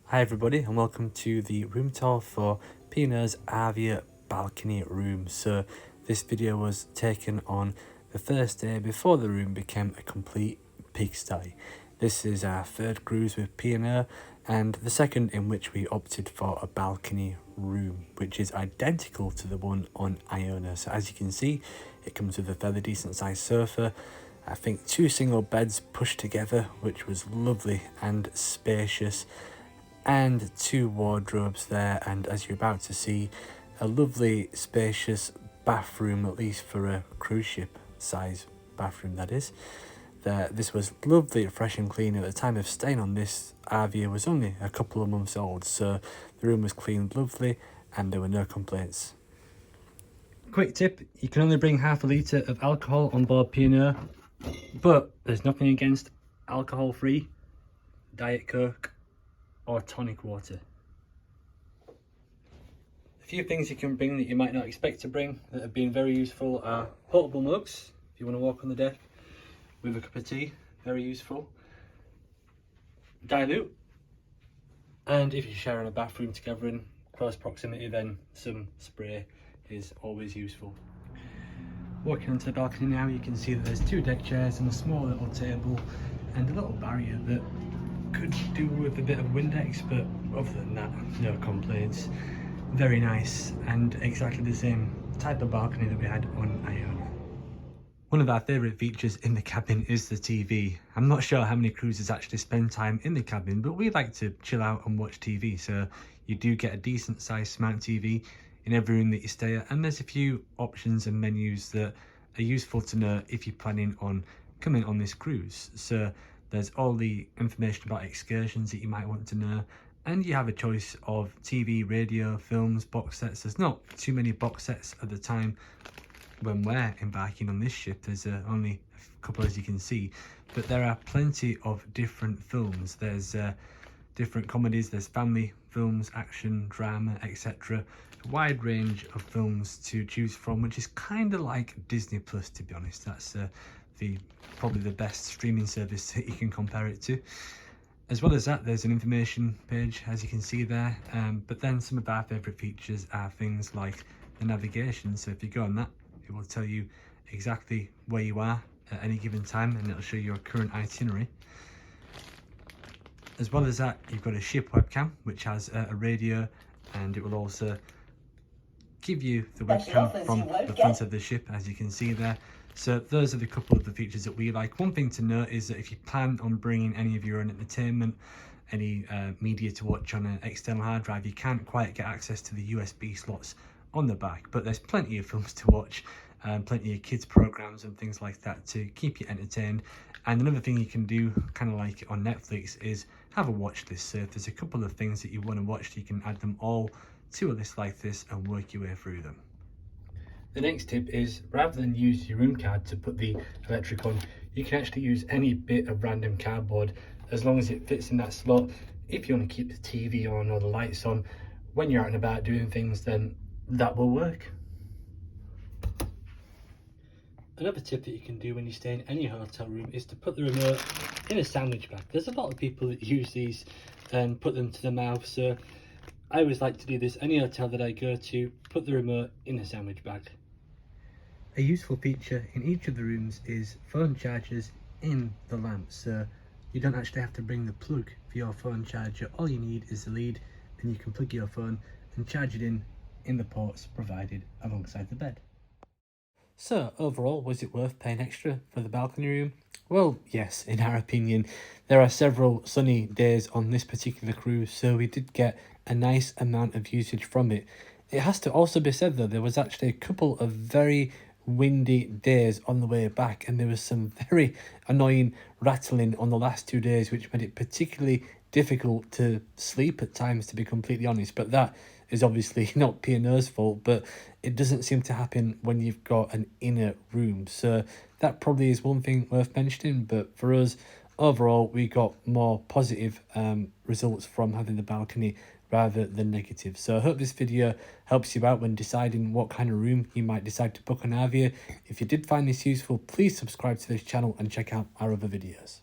Hi everybody and welcome to the room tour for P&O's Arvia balcony room. So this video was taken on the first day before the room became a complete pigsty. This is our third cruise with P&O and the second in which we opted for a balcony room, which is identical to the one on Iona. So as you can see, it comes with a fairly decent sized sofa, I think 2 single beds pushed together, which was lovely and spacious, and 2 wardrobes there, and as you're about to see, a lovely spacious bathroom, at least for a cruise ship size bathroom that is. This was lovely, fresh and clean. At the time of staying on this, Avia was only a couple of months old, so the room was cleaned lovely and there were no complaints. Quick tip, you can only bring half a litre of alcohol on board P&O, but there's nothing against alcohol free, Diet Coke or tonic water. A few things you can bring that you might not expect to bring that have been very useful are portable mugs, if you want to walk on the deck with a cup of tea, very useful. Dilute, and if you're sharing a bathroom together in close proximity, then some spray is always useful. Walking onto the balcony now, you can see that there's 2 deck chairs and a small little table and a little barrier that could do with a bit of Windex, but other than that, no complaints. Very nice, and exactly the same type of balcony that we had on Iona. One of our favourite features in the cabin is the TV. I'm not sure how many cruisers actually spend time in the cabin, but we like to chill out and watch TV, so you do get a decent sized smart TV in every room that you stay at, and there's a few options and menus that are useful to know if you're planning on coming on this cruise. So there's all the information about excursions that you might want to know, and you have a choice of TV, radio, films, box sets. There's not too many box sets at the time when we're embarking on this ship. There's only a couple, as you can see, but there are plenty of different films. There's different comedies, there's family films, action, drama, etc. A wide range of films to choose from, which is kind of like Disney Plus, to be honest. That's probably the best streaming service that you can compare it to. As well as that, there's an information page, as you can see there, but then some of our favourite features are things like the navigation. So if you go on that, it will tell you exactly where you are at any given time, and it'll show your current itinerary. As well as that, you've got a ship webcam, which has a radio, and it will also give you the webcam from the front of the ship, as you can see there. So those are the couple of the features that we like. One thing to note is that if you plan on bringing any of your own entertainment, any media to watch on an external hard drive, you can't quite get access to the USB slots on the back, but there's plenty of films to watch, plenty of kids programs and things like that to keep you entertained. And another thing you can do, kind of like on Netflix, is have a watch list. So if there's a couple of things that you want to watch, you can add them all to a list like this and work your way through them. The next tip is, rather than use your room card to put the electric on, you can actually use any bit of random cardboard as long as it fits in that slot. If you want to keep the TV on or the lights on when you're out and about doing things, then that will work. Another tip that you can do when you stay in any hotel room is to put the remote in a sandwich bag. There's a lot of people that use these and put them to the mouth, so I always like to do this. Any hotel that I go to, put the remote in a sandwich bag. A useful feature in each of the rooms is phone chargers in the lamps, so you don't actually have to bring the plug for your phone charger. All you need is the lead, and you can plug your phone and charge it in the ports provided alongside the bed. So overall, was it worth paying extra for the balcony room? Well, yes, in our opinion. There are several sunny days on this particular cruise, so we did get a nice amount of usage from it. It has to also be said though, there was actually a couple of very windy days on the way back, and there was some very annoying rattling on the last 2 days, which made it particularly difficult to sleep at times, to be completely honest. But that is obviously not P&O's fault, but it doesn't seem to happen when you've got an inner room, so that probably is one thing worth mentioning. But for us, overall, we got more positive results from having the balcony rather than negative. So I hope this video helps you out when deciding what kind of room you might decide to book on Avia. If you did find this useful, please subscribe to this channel and check out our other videos.